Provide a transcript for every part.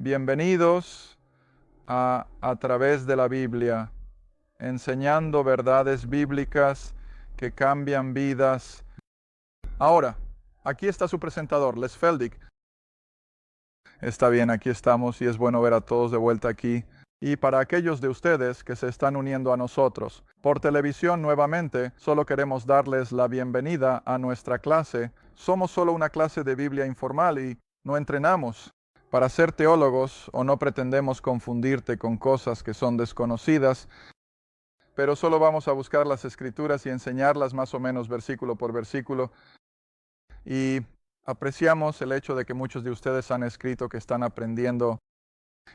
Bienvenidos a través de la Biblia, enseñando verdades bíblicas que cambian vidas. Ahora, aquí está su presentador, Les Feldick. Está bien, aquí estamos y es bueno ver a todos de vuelta aquí. Y para aquellos de ustedes que se están uniendo a nosotros por televisión nuevamente, solo queremos darles la bienvenida a nuestra clase. Somos solo una clase de Biblia informal y no entrenamos para ser teólogos o no pretendemos confundirte con cosas que son desconocidas, pero solo vamos a buscar las escrituras y enseñarlas más o menos versículo por versículo. Y apreciamos el hecho de que muchos de ustedes han escrito que están aprendiendo.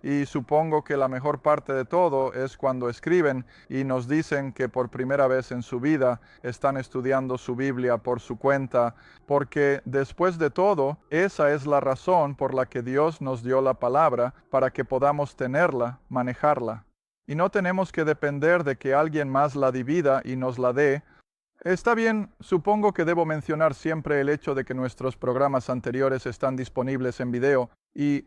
Y supongo que la mejor parte de todo es cuando escriben y nos dicen que por primera vez en su vida están estudiando su Biblia por su cuenta, porque después de todo, esa es la razón por la que Dios nos dio la palabra, para que podamos tenerla, manejarla. Y no tenemos que depender de que alguien más la divida y nos la dé. Está bien, supongo que debo mencionar siempre el hecho de que nuestros programas anteriores están disponibles en video y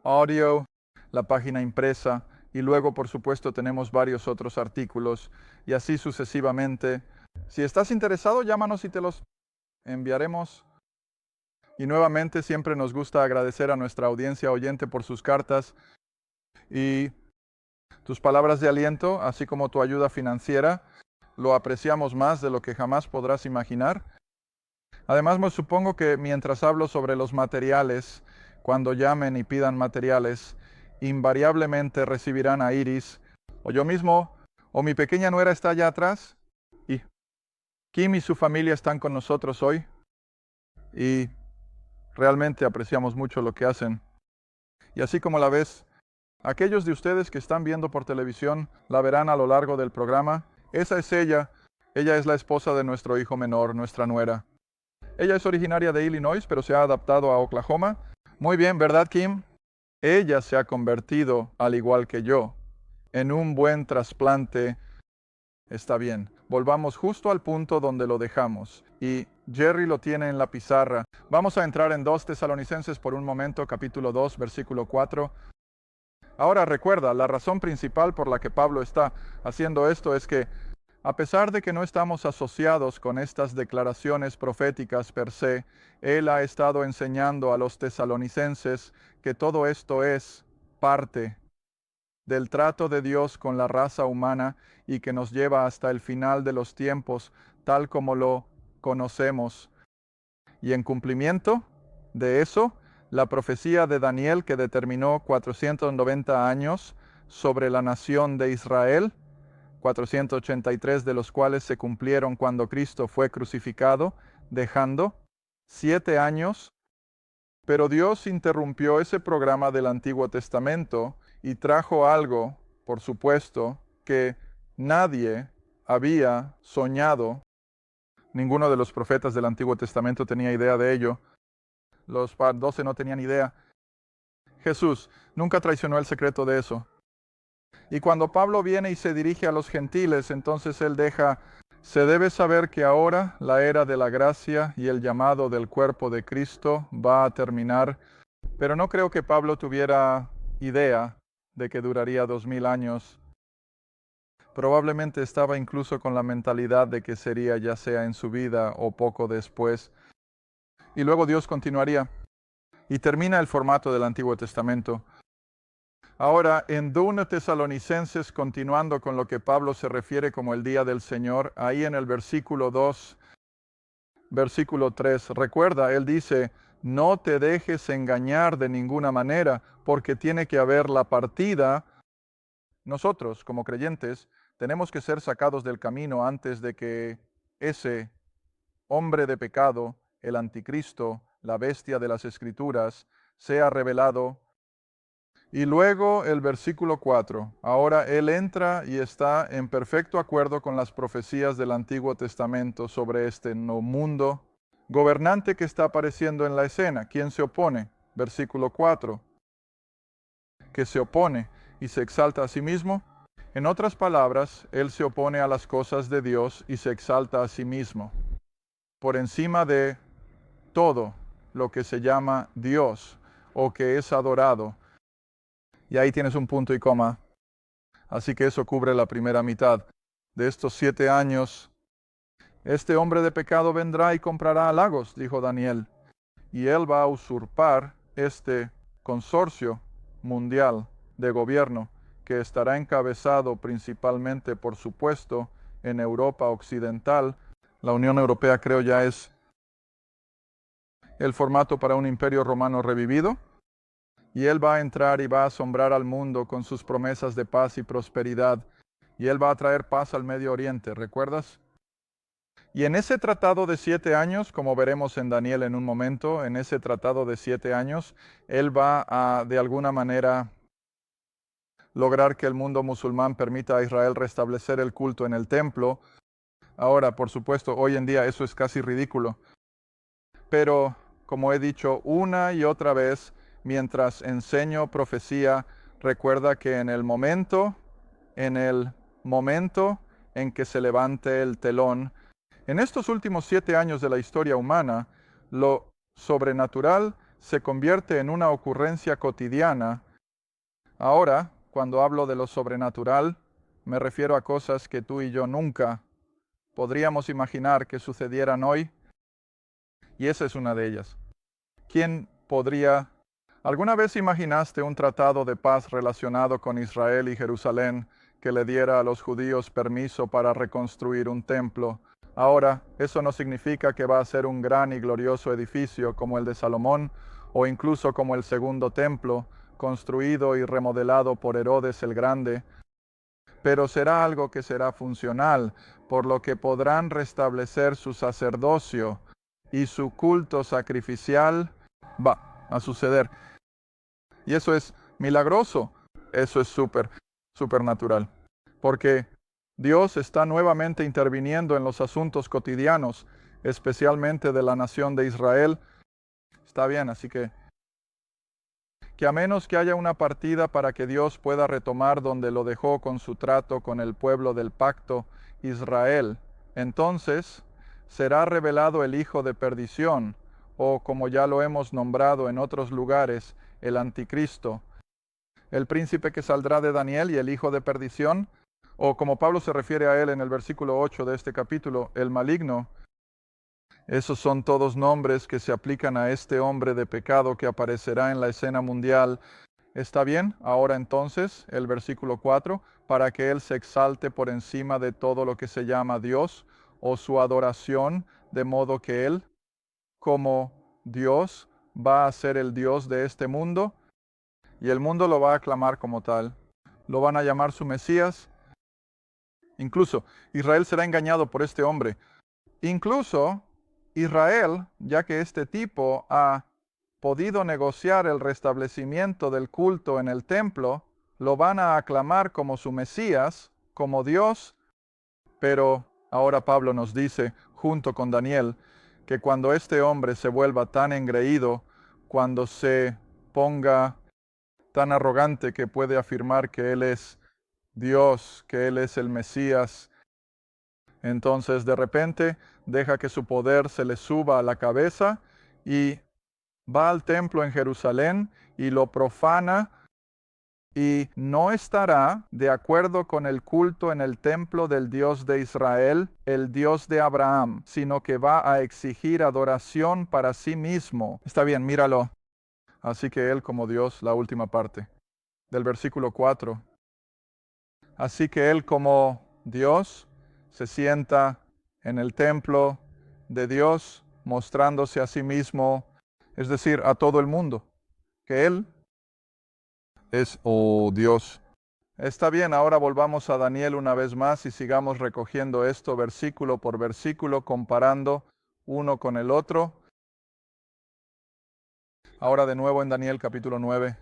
audio, la página impresa, y luego por supuesto tenemos varios otros artículos, y así sucesivamente. Si estás interesado, llámanos y te los enviaremos. Y nuevamente siempre nos gusta agradecer a nuestra audiencia oyente por sus cartas y tus palabras de aliento, así como tu ayuda financiera. Lo apreciamos más de lo que jamás podrás imaginar. Además, me supongo que mientras hablo sobre los materiales, cuando llamen y pidan materiales, invariablemente recibirán a Iris, o yo mismo, o mi pequeña nuera está allá atrás, y Kim y su familia están con nosotros hoy, y realmente apreciamos mucho lo que hacen. Y así como la ves, aquellos de ustedes que están viendo por televisión la verán a lo largo del programa. Esa es ella. Ella es la esposa de nuestro hijo menor, nuestra nuera. Ella es originaria de Illinois, pero se ha adaptado a Oklahoma. Muy bien, ¿verdad, Kim? Ella se ha convertido, al igual que yo, en un buen trasplante. Está bien. Volvamos justo al punto donde lo dejamos. Y Jerry lo tiene en la pizarra. Vamos a entrar en 2 Tesalonicenses por un momento, capítulo 2, versículo 4. Ahora recuerda, la razón principal por la que Pablo está haciendo esto es que a pesar de que no estamos asociados con estas declaraciones proféticas per se, él ha estado enseñando a los tesalonicenses que todo esto es parte del trato de Dios con la raza humana y que nos lleva hasta el final de los tiempos, tal como lo conocemos. Y en cumplimiento de eso, la profecía de Daniel que determinó 490 años sobre la nación de Israel, 483 de los cuales se cumplieron cuando Cristo fue crucificado, dejando 7 años. Pero Dios interrumpió ese programa del Antiguo Testamento y trajo algo, por supuesto, que nadie había soñado. Ninguno de los profetas del Antiguo Testamento tenía idea de ello. Los 12 no tenían idea. Jesús nunca traicionó el secreto de eso. Y cuando Pablo viene y se dirige a los gentiles, entonces él se debe saber que ahora la era de la gracia y el llamado del cuerpo de Cristo va a terminar, pero no creo que Pablo tuviera idea de que duraría 2000 años. Probablemente estaba incluso con la mentalidad de que sería ya sea en su vida o poco después. Y luego Dios continuaría y termina el formato del Antiguo Testamento. Ahora, en 2 Tesalonicenses, continuando con lo que Pablo se refiere como el día del Señor, ahí en el versículo 2, versículo 3, recuerda, él dice, no te dejes engañar de ninguna manera, porque tiene que haber la partida. Nosotros, como creyentes, tenemos que ser sacados del camino antes de que ese hombre de pecado, el anticristo, la bestia de las Escrituras, sea revelado. Y luego el versículo 4. Ahora él entra y está en perfecto acuerdo con las profecías del Antiguo Testamento sobre este nuevo mundo gobernante que está apareciendo en la escena. ¿Quién se opone? Versículo 4. Que se opone y se exalta a sí mismo. En otras palabras, él se opone a las cosas de Dios y se exalta a sí mismo por encima de todo lo que se llama Dios o que es adorado. Y ahí tienes un punto y coma. Así que eso cubre la primera mitad. De estos 7 años, este hombre de pecado vendrá y comprará halagos, dijo Daniel, y él va a usurpar este consorcio mundial de gobierno que estará encabezado principalmente, por supuesto, en Europa Occidental. La Unión Europea creo ya es el formato para un imperio romano revivido. Y él va a entrar y va a asombrar al mundo con sus promesas de paz y prosperidad. Y él va a traer paz al Medio Oriente, ¿recuerdas? Y en ese tratado de 7 años, como veremos en Daniel en un momento, en ese tratado de 7 años, él va a, de alguna manera, lograr que el mundo musulmán permita a Israel restablecer el culto en el templo. Ahora, por supuesto, hoy en día eso es casi ridículo. Pero, como he dicho una y otra vez, mientras enseño profecía, recuerda que en el momento en que se levante el telón, en estos últimos 7 años de la historia humana, lo sobrenatural se convierte en una ocurrencia cotidiana. Ahora, cuando hablo de lo sobrenatural, me refiero a cosas que tú y yo nunca podríamos imaginar que sucedieran hoy, y esa es una de ellas. ¿Quién podría... ¿Alguna vez imaginaste un tratado de paz relacionado con Israel y Jerusalén que le diera a los judíos permiso para reconstruir un templo? Ahora, eso no significa que va a ser un gran y glorioso edificio como el de Salomón, o incluso como el segundo templo, construido y remodelado por Herodes el Grande, pero será algo que será funcional, por lo que podrán restablecer su sacerdocio y su culto sacrificial. Va a suceder. Y eso es milagroso, eso es supernatural, porque Dios está nuevamente interviniendo en los asuntos cotidianos, especialmente de la nación de Israel. Está bien, así que a menos que haya una partida para que Dios pueda retomar donde lo dejó con su trato con el pueblo del pacto, Israel, entonces será revelado el hijo de perdición, o como ya lo hemos nombrado en otros lugares, el anticristo, el príncipe que saldrá de Daniel y el hijo de perdición, o como Pablo se refiere a él en el versículo 8 de este capítulo, el maligno. Esos son todos nombres que se aplican a este hombre de pecado que aparecerá en la escena mundial. ¿Está bien? Ahora entonces, el versículo 4, para que él se exalte por encima de todo lo que se llama Dios o su adoración, de modo que él, como Dios, va a ser el Dios de este mundo, y el mundo lo va a aclamar como tal. Lo van a llamar su Mesías. Incluso Israel será engañado por este hombre. Incluso Israel, ya que este tipo ha podido negociar el restablecimiento del culto en el templo, lo van a aclamar como su Mesías, como Dios. Pero ahora Pablo nos dice, junto con Daniel, que cuando este hombre se vuelva tan engreído, cuando se ponga tan arrogante que puede afirmar que Él es Dios, que Él es el Mesías, entonces de repente deja que su poder se le suba a la cabeza y va al templo en Jerusalén y lo profana y no estará de acuerdo con el culto en el templo del Dios de Israel, el Dios de Abraham, sino que va a exigir adoración para sí mismo. Está bien, míralo. Así que él como Dios, la última parte del versículo 4. Así que él como Dios se sienta en el templo de Dios, mostrándose a sí mismo, es decir, a todo el mundo, que él es, oh Dios. Está bien, ahora volvamos a Daniel una vez más y sigamos recogiendo esto versículo por versículo, comparando uno con el otro. Ahora de nuevo en Daniel capítulo 9.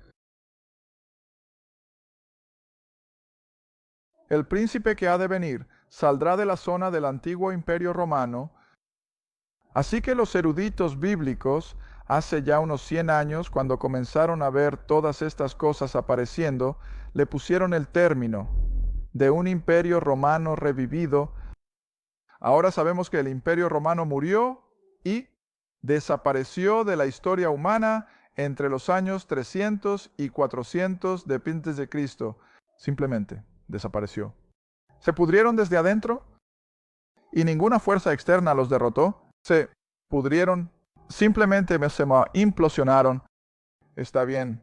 El príncipe que ha de venir saldrá de la zona del antiguo imperio romano. Así que los eruditos bíblicos, hace ya unos 100 años, cuando comenzaron a ver todas estas cosas apareciendo, le pusieron el término de un imperio romano revivido. Ahora sabemos que el imperio romano murió y desapareció de la historia humana entre los años 300 y 400 de Cristo. Simplemente desapareció. Se pudrieron desde adentro y ninguna fuerza externa los derrotó. Se pudrieron, simplemente se implosionaron. Está bien.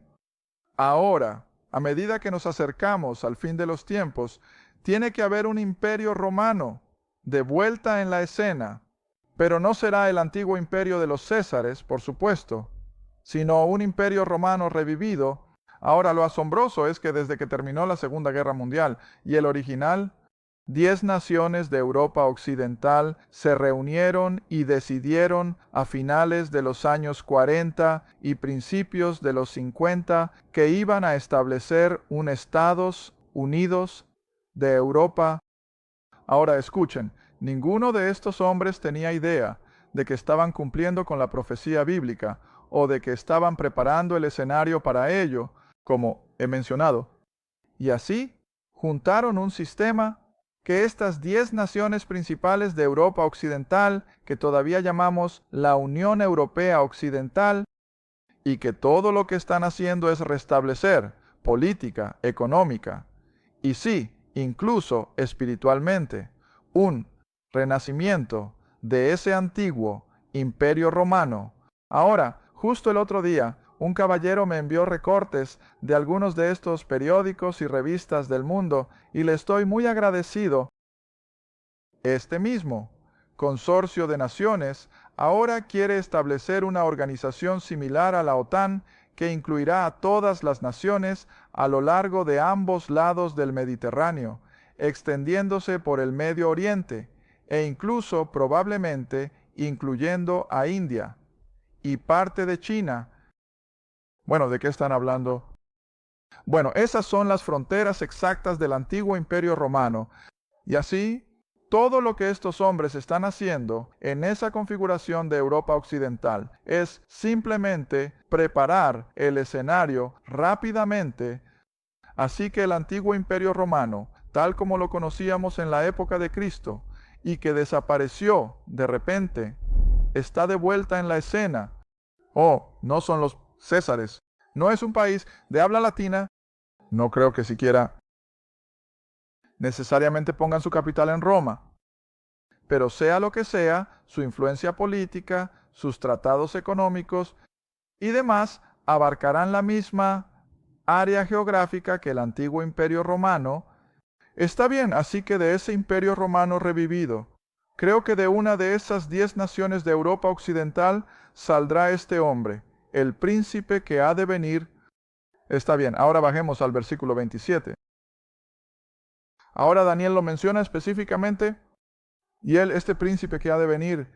Ahora, a medida que nos acercamos al fin de los tiempos, tiene que haber un imperio romano de vuelta en la escena, pero no será el antiguo imperio de los Césares, por supuesto, sino un imperio romano revivido. Ahora, lo asombroso es que desde que terminó la Segunda Guerra Mundial y el original, 10 naciones de Europa Occidental se reunieron y decidieron a finales de los años 40 y principios de los 50 que iban a establecer un Estados Unidos de Europa. Ahora escuchen, ninguno de estos hombres tenía idea de que estaban cumpliendo con la profecía bíblica o de que estaban preparando el escenario para ello, como he mencionado. Y así juntaron un sistema que estas 10 naciones principales de Europa Occidental, que todavía llamamos la Unión Europea Occidental, y que todo lo que están haciendo es restablecer política, económica, y sí, incluso espiritualmente, un renacimiento de ese antiguo imperio romano. Ahora, justo el otro día, un caballero me envió recortes de algunos de estos periódicos y revistas del mundo y le estoy muy agradecido. Este mismo consorcio de naciones ahora quiere establecer una organización similar a la OTAN que incluirá a todas las naciones a lo largo de ambos lados del Mediterráneo, extendiéndose por el Medio Oriente e incluso probablemente incluyendo a India y parte de China. Bueno, ¿de qué están hablando? Bueno, esas son las fronteras exactas del antiguo imperio romano. Y así, todo lo que estos hombres están haciendo en esa configuración de Europa Occidental es simplemente preparar el escenario rápidamente. Así que el antiguo imperio romano, tal como lo conocíamos en la época de Cristo, y que desapareció de repente, está de vuelta en la escena. Oh, no son los Césares. No es un país de habla latina. No creo que siquiera necesariamente pongan su capital en Roma. Pero sea lo que sea, su influencia política, sus tratados económicos y demás abarcarán la misma área geográfica que el antiguo imperio romano. Está bien, así que de ese imperio romano revivido, creo que de una de esas 10 naciones de Europa Occidental saldrá este hombre, el príncipe que ha de venir. Está bien, ahora bajemos al versículo 27. Ahora Daniel lo menciona específicamente, y este príncipe que ha de venir,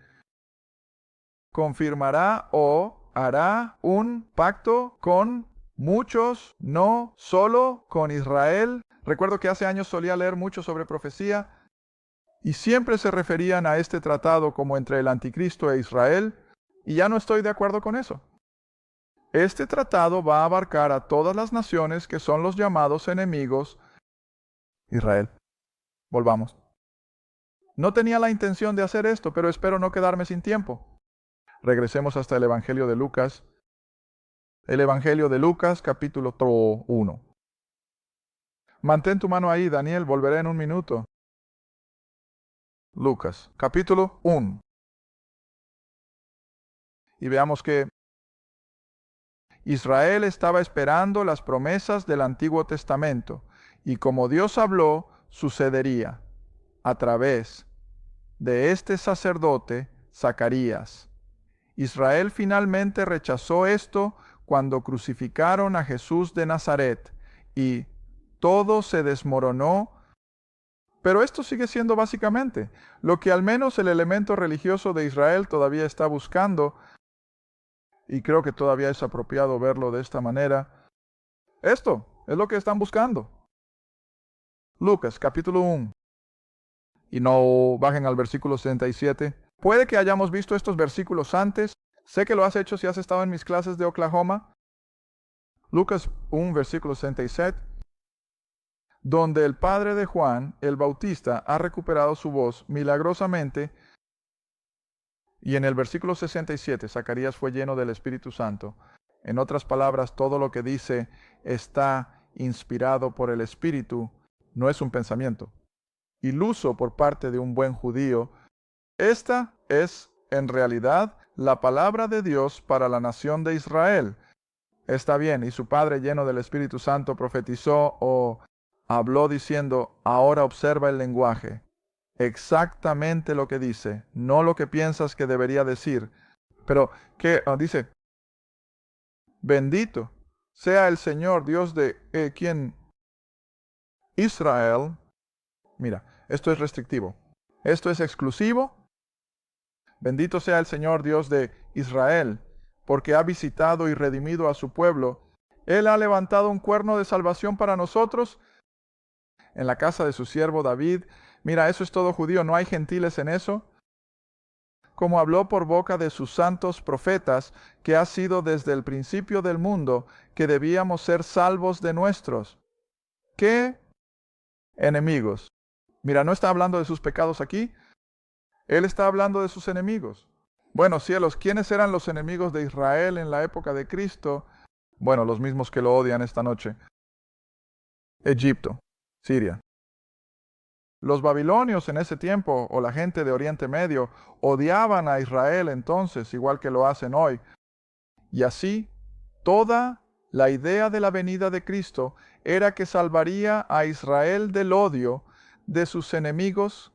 confirmará o hará un pacto con muchos, no solo con Israel. Recuerdo que hace años solía leer mucho sobre profecía, y siempre se referían a este tratado como entre el anticristo e Israel, y ya no estoy de acuerdo con eso. Este tratado va a abarcar a todas las naciones que son los llamados enemigos. Israel. Volvamos. No tenía la intención de hacer esto, pero espero no quedarme sin tiempo. Regresemos hasta el Evangelio de Lucas. El Evangelio de Lucas, capítulo 1. Mantén tu mano ahí, Daniel, volveré en un minuto. Lucas, capítulo 1. Y veamos que Israel estaba esperando las promesas del Antiguo Testamento, y como Dios habló, sucedería a través de este sacerdote, Zacarías. Israel finalmente rechazó esto cuando crucificaron a Jesús de Nazaret, y todo se desmoronó. Pero esto sigue siendo básicamente lo que al menos el elemento religioso de Israel todavía está buscando, y creo que todavía es apropiado verlo de esta manera. Esto es lo que están buscando. Lucas, capítulo 1. Y no bajen al versículo 67. Puede que hayamos visto estos versículos antes. Sé que lo has hecho si has estado en mis clases de Oklahoma. Lucas 1, versículo 67. Donde el padre de Juan, el Bautista, ha recuperado su voz milagrosamente. Y en el versículo 67, Zacarías fue lleno del Espíritu Santo. En otras palabras, todo lo que dice está inspirado por el Espíritu, no es un pensamiento iluso por parte de un buen judío. Esta es, en realidad, la palabra de Dios para la nación de Israel. Está bien, y su padre lleno del Espíritu Santo profetizó o habló diciendo, ahora observa el lenguaje. Exactamente lo que dice, no lo que piensas que debería decir. Pero, ¿qué dice? Bendito sea el Señor Dios de quien Israel. Mira, esto es restrictivo. Esto es exclusivo. Bendito sea el Señor Dios de Israel, porque ha visitado y redimido a su pueblo. Él ha levantado un cuerno de salvación para nosotros en la casa de su siervo David. Mira, eso es todo judío, no hay gentiles en eso. Como habló por boca de sus santos profetas, que ha sido desde el principio del mundo, que debíamos ser salvos de nuestros. ¿Qué enemigos? Mira, no está hablando de sus pecados aquí. Él está hablando de sus enemigos. Bueno, cielos, ¿quiénes eran los enemigos de Israel en la época de Cristo? Bueno, los mismos que lo odian esta noche. Egipto, Siria. Los babilonios en ese tiempo, o la gente de Oriente Medio, odiaban a Israel entonces, igual que lo hacen hoy. Y así, toda la idea de la venida de Cristo era que salvaría a Israel del odio de sus enemigos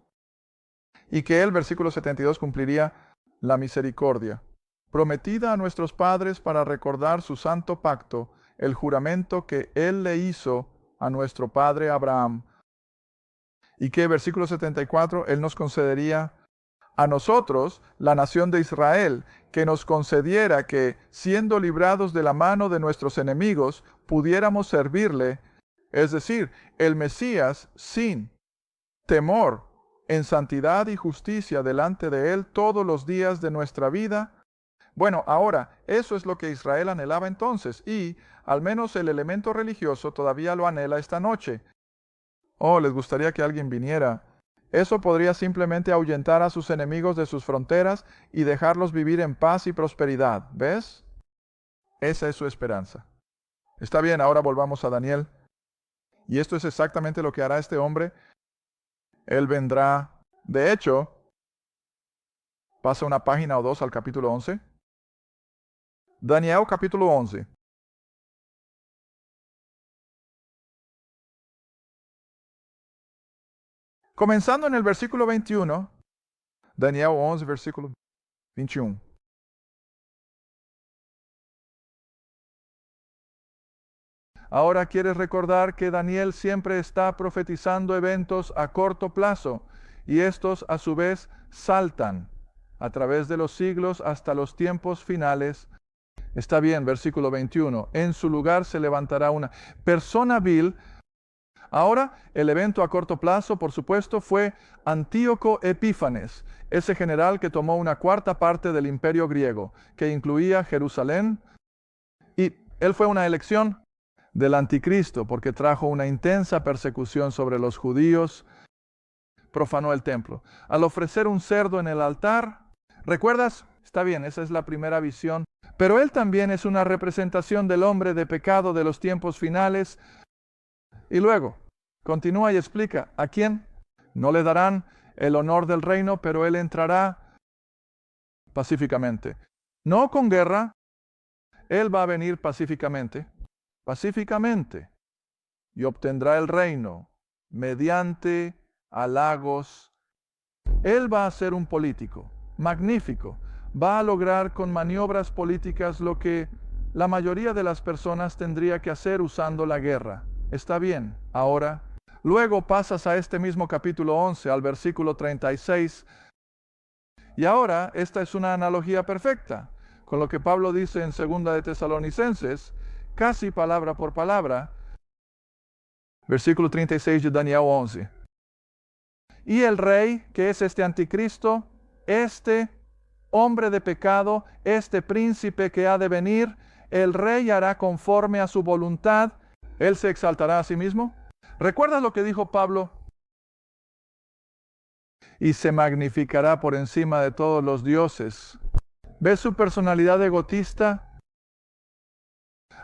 y que él, versículo 72, cumpliría la misericordia, prometida a nuestros padres para recordar su santo pacto, el juramento que él le hizo a nuestro padre Abraham, y que, versículo 74, él nos concedería a nosotros, la nación de Israel, que nos concediera que, siendo librados de la mano de nuestros enemigos, pudiéramos servirle, es decir, el Mesías sin temor, en santidad y justicia delante de Él todos los días de nuestra vida. Bueno, ahora, eso es lo que Israel anhelaba entonces, y al menos el elemento religioso todavía lo anhela esta noche. Oh, les gustaría que alguien viniera. Eso podría simplemente ahuyentar a sus enemigos de sus fronteras y dejarlos vivir en paz y prosperidad. ¿Ves? Esa es su esperanza. Está bien, ahora volvamos a Daniel. Y esto es exactamente lo que hará este hombre. Él vendrá. De hecho, pasa una página o dos al capítulo 11. Daniel capítulo 11. Comenzando en el versículo 21, Daniel 11, versículo 21. Ahora quieres recordar que Daniel siempre está profetizando eventos a corto plazo, y estos a su vez saltan a través de los siglos hasta los tiempos finales. Está bien, versículo 21. En su lugar se levantará una persona vil. Ahora, el evento a corto plazo, por supuesto, fue Antíoco Epífanes, ese general que tomó una cuarta parte del imperio griego, que incluía Jerusalén, y él fue una elección del anticristo, porque trajo una intensa persecución sobre los judíos, profanó el templo. Al ofrecer un cerdo en el altar, ¿recuerdas? Está bien, esa es la primera visión, pero él también es una representación del hombre de pecado de los tiempos finales. Y luego, continúa y explica, ¿a quién? No le darán el honor del reino, pero él entrará pacíficamente. No con guerra, él va a venir pacíficamente, y obtendrá el reino mediante halagos. Él va a ser un político magnífico, va a lograr con maniobras políticas lo que la mayoría de las personas tendría que hacer usando la guerra. Está bien, ahora. Luego pasas a este mismo capítulo 11, al versículo 36. Y ahora, esta es una analogía perfecta con lo que Pablo dice en 2 de Tesalonicenses, casi palabra por palabra. Versículo 36 de Daniel 11. Y el rey, que es este anticristo, este hombre de pecado, este príncipe que ha de venir, el rey hará conforme a su voluntad. Él se exaltará a sí mismo. ¿Recuerdas lo que dijo Pablo? Y se magnificará por encima de todos los dioses. ¿Ves su personalidad egotista?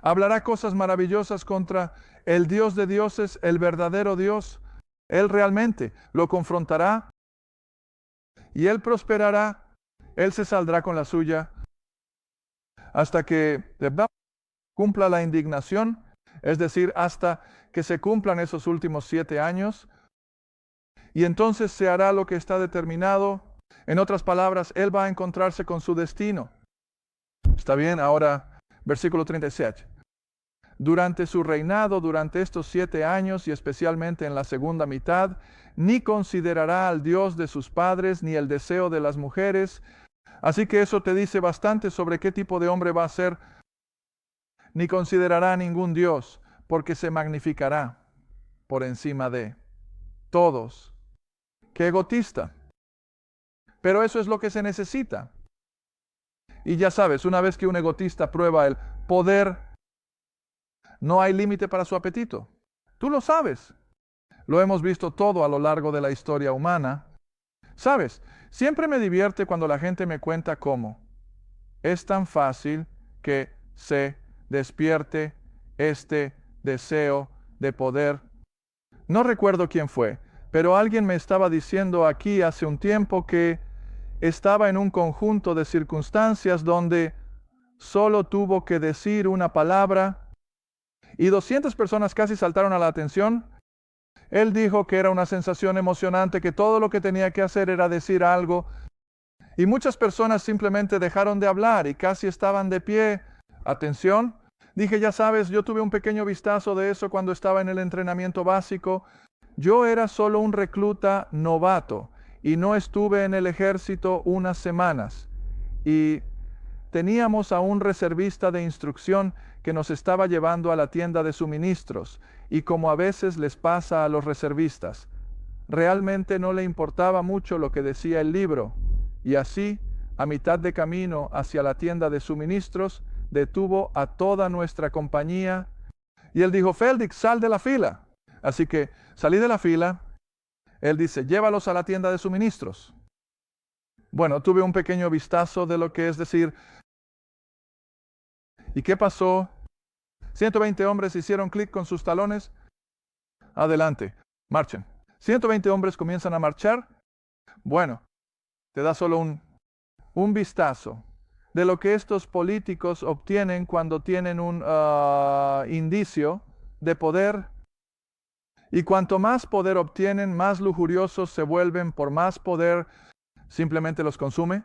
Hablará cosas maravillosas contra el Dios de dioses, el verdadero Dios. Él realmente lo confrontará y él prosperará. Él se saldrá con la suya hasta que cumpla la indignación, es decir, hasta que se cumplan esos últimos 7 años. Y entonces se hará lo que está determinado. En otras palabras, él va a encontrarse con su destino. ¿Está bien? Ahora, versículo 37. Durante su reinado, durante estos 7 años y especialmente en la segunda mitad, ni considerará al Dios de sus padres ni el deseo de las mujeres. Así que eso te dice bastante sobre qué tipo de hombre va a ser. Ni considerará a ningún Dios, porque se magnificará por encima de todos. ¡Qué egotista! Pero eso es lo que se necesita. Y ya sabes, una vez que un egotista prueba el poder, no hay límite para su apetito. Tú lo sabes. Lo hemos visto todo a lo largo de la historia humana. Sabes, siempre me divierte cuando la gente me cuenta cómo es tan fácil que se despierte este deseo de poder. No recuerdo quién fue, pero alguien me estaba diciendo aquí hace un tiempo que estaba en un conjunto de circunstancias donde solo tuvo que decir una palabra y 200 personas casi saltaron a la atención. Él dijo que era una sensación emocionante, que todo lo que tenía que hacer era decir algo. Y muchas personas simplemente dejaron de hablar y casi estaban de pie. Atención. Dije, ya sabes, yo tuve un pequeño vistazo de eso cuando estaba en el entrenamiento básico. Yo era solo un recluta novato y no estuve en el ejército unas semanas. Y teníamos a un reservista de instrucción que nos estaba llevando a la tienda de suministros, y como a veces les pasa a los reservistas, realmente no le importaba mucho lo que decía el libro, y así, a mitad de camino hacia la tienda de suministros, detuvo a toda nuestra compañía, y él dijo, Feldix, sal de la fila. Así que salí de la fila. Él dice, llévalos a la tienda de suministros. Bueno, tuve un pequeño vistazo de lo que es decir. ¿Y qué pasó? 120 hombres hicieron clic con sus talones. Adelante, marchen. 120 hombres comienzan a marchar. Bueno, te da solo un vistazo de lo que estos políticos obtienen cuando tienen un indicio de poder. Y cuanto más poder obtienen, más lujuriosos se vuelven. Por más poder, simplemente los consume.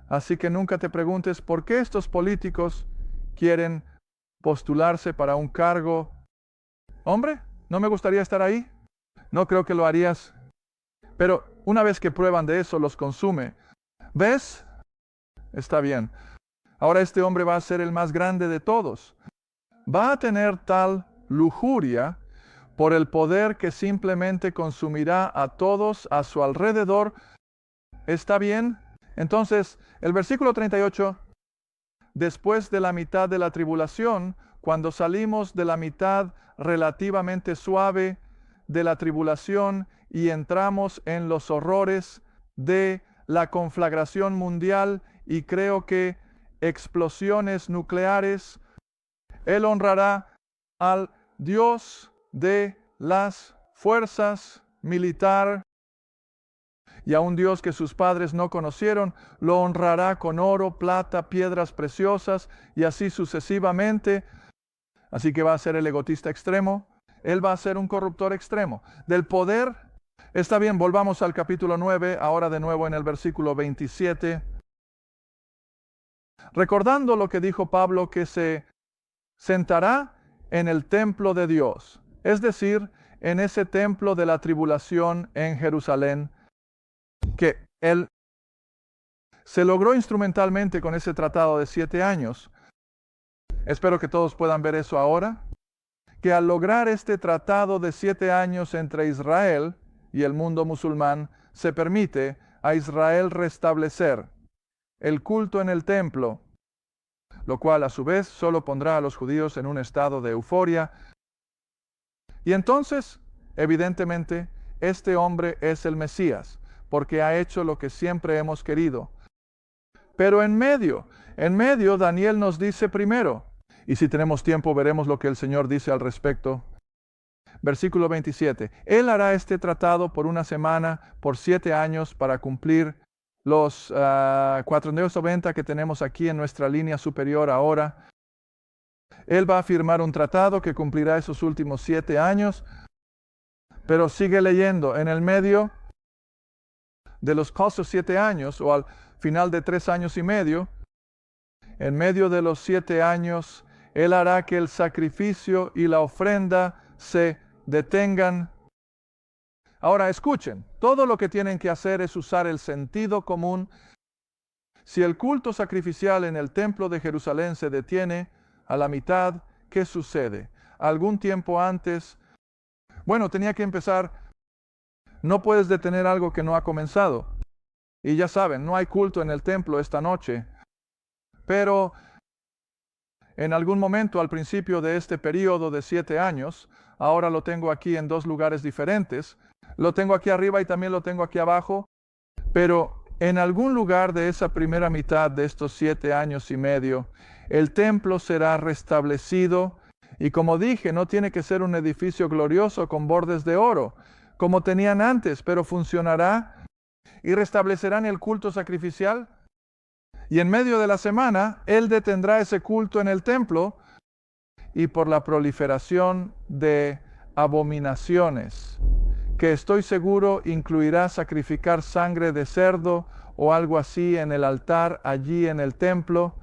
Así que nunca te preguntes por qué estos políticos quieren postularse para un cargo. Hombre, ¿no me gustaría estar ahí? No creo que lo harías. Pero una vez que prueban de eso, los consume. ¿Ves? Está bien. Ahora este hombre va a ser el más grande de todos. Va a tener tal lujuria por el poder que simplemente consumirá a todos a su alrededor. ¿Está bien? Entonces, el versículo 38, después de la mitad de la tribulación, cuando salimos de la mitad relativamente suave de la tribulación y entramos en los horrores de la conflagración mundial y creo que explosiones nucleares, Él honrará al Dios de las fuerzas militar y a un Dios que sus padres no conocieron, lo honrará con oro, plata, piedras preciosas y así sucesivamente. Así que va a ser el egotista extremo. Él va a ser un corruptor extremo. Del poder, está bien, volvamos al capítulo 9, ahora de nuevo en el versículo 27. Recordando lo que dijo Pablo, que se sentará en el templo de Dios, es decir, en ese templo de la tribulación en Jerusalén, que él se logró instrumentalmente con ese tratado de 7 años. Espero que todos puedan ver eso ahora, que al lograr este tratado de 7 años entre Israel y el mundo musulmán, se permite a Israel restablecer el culto en el templo, lo cual a su vez solo pondrá a los judíos en un estado de euforia. Y entonces, evidentemente, este hombre es el Mesías, porque ha hecho lo que siempre hemos querido. Pero en medio, Daniel nos dice primero, Y si tenemos tiempo, veremos lo que el Señor dice al respecto. Versículo 27. Él hará este tratado por una semana, por 7 años, para cumplir los 490 que tenemos aquí en nuestra línea superior ahora. Él va a firmar un tratado que cumplirá esos últimos 7 años, pero sigue leyendo. En el medio de los pasos 7 años, o al final de 3 años y medio, en medio de los 7 años, Él hará que el sacrificio y la ofrenda se detengan. Ahora escuchen, todo lo que tienen que hacer es usar el sentido común. Si el culto sacrificial en el templo de Jerusalén se detiene a la mitad, ¿qué sucede? Algún tiempo antes, bueno, tenía que empezar. No puedes detener algo que no ha comenzado. Y ya saben, no hay culto en el templo esta noche. Pero en algún momento al principio de este periodo de 7 años, ahora lo tengo aquí en 2 lugares diferentes, lo tengo aquí arriba y también lo tengo aquí abajo, pero en algún lugar de esa primera mitad de estos 7 años y medio, el templo será restablecido y como dije, no tiene que ser un edificio glorioso con bordes de oro, como tenían antes, pero funcionará y restablecerán el culto sacrificial. Y en medio de la semana, Él detendrá ese culto en el templo y por la proliferación de abominaciones, que estoy seguro incluirá sacrificar sangre de cerdo o algo así en el altar allí en el templo,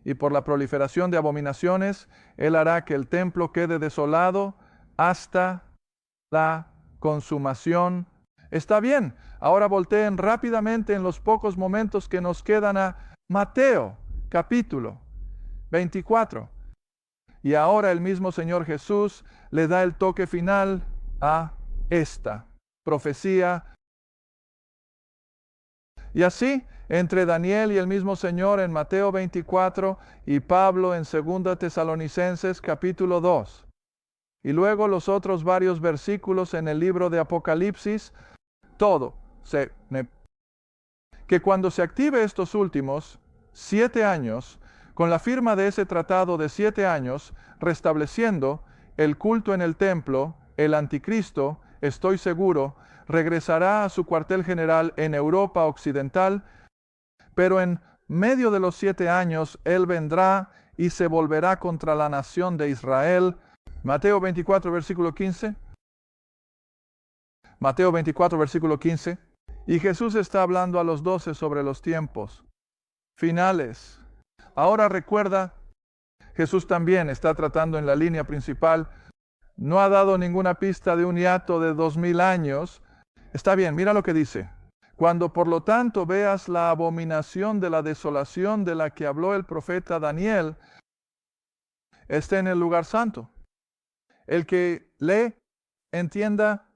y por la proliferación de abominaciones, Él hará que el templo quede desolado hasta la consumación. Está bien, ahora volteen rápidamente en los pocos momentos que nos quedan a Mateo, capítulo 24. Y ahora el mismo Señor Jesús le da el toque final a esta profecía. Y así, entre Daniel y el mismo Señor en Mateo 24 y Pablo en 2 Tesalonicenses capítulo 2. Y luego los otros varios versículos en el libro de Apocalipsis, todo que cuando se active estos últimos 7 años, con la firma de ese tratado de 7 años, restableciendo el culto en el templo, el anticristo, estoy seguro, regresará a su cuartel general en Europa Occidental, pero en medio de los 7 años, Él vendrá y se volverá contra la nación de Israel. Mateo 24, versículo 15. Mateo 24, versículo 15. Y Jesús está hablando a los 12 sobre los tiempos finales. Ahora recuerda, Jesús también está tratando en la línea principal. No ha dado ninguna pista de un hiato de 2000 años. Está bien, mira lo que dice. Cuando por lo tanto veas la abominación de la desolación de la que habló el profeta Daniel, esté en el lugar santo. El que lee, entienda,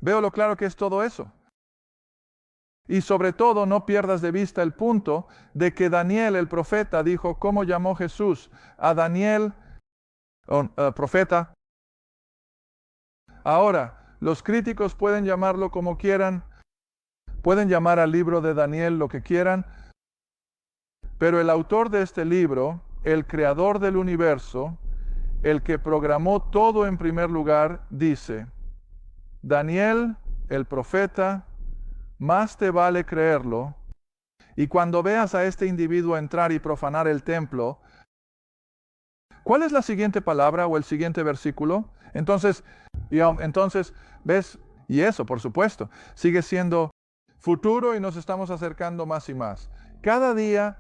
veo lo claro que es todo eso. Y sobre todo no pierdas de vista el punto de que Daniel el profeta dijo, ¿cómo llamó Jesús a Daniel, profeta? Ahora, los críticos pueden llamarlo como quieran, pueden llamar al libro de Daniel lo que quieran, pero el autor de este libro, el creador del universo, el que programó todo en primer lugar, dice, Daniel, el profeta, más te vale creerlo, y cuando veas a este individuo entrar y profanar el templo, ¿cuál es la siguiente palabra o el siguiente versículo? Entonces, ¿ves? Y eso, por supuesto, sigue siendo futuro y nos estamos acercando más y más. Cada día.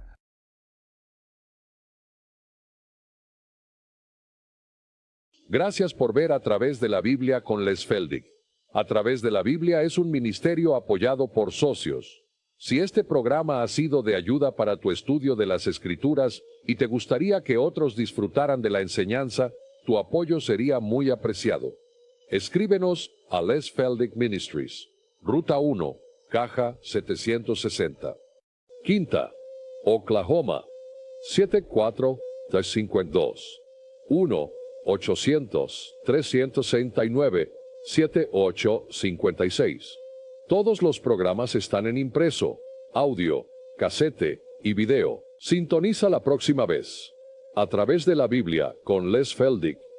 Gracias por ver A Través de la Biblia con Les Feldig. A Través de la Biblia es un ministerio apoyado por socios. Si este programa ha sido de ayuda para tu estudio de las Escrituras y te gustaría que otros disfrutaran de la enseñanza, tu apoyo sería muy apreciado. Escríbenos a Les Feldig Ministries, Ruta 1, Caja 760, Quinta, Oklahoma, 74352, 1-800-369-7856. Todos los programas están en impreso, audio, casete y video. Sintoniza la próxima vez. A través de la Biblia, con Les Feldick.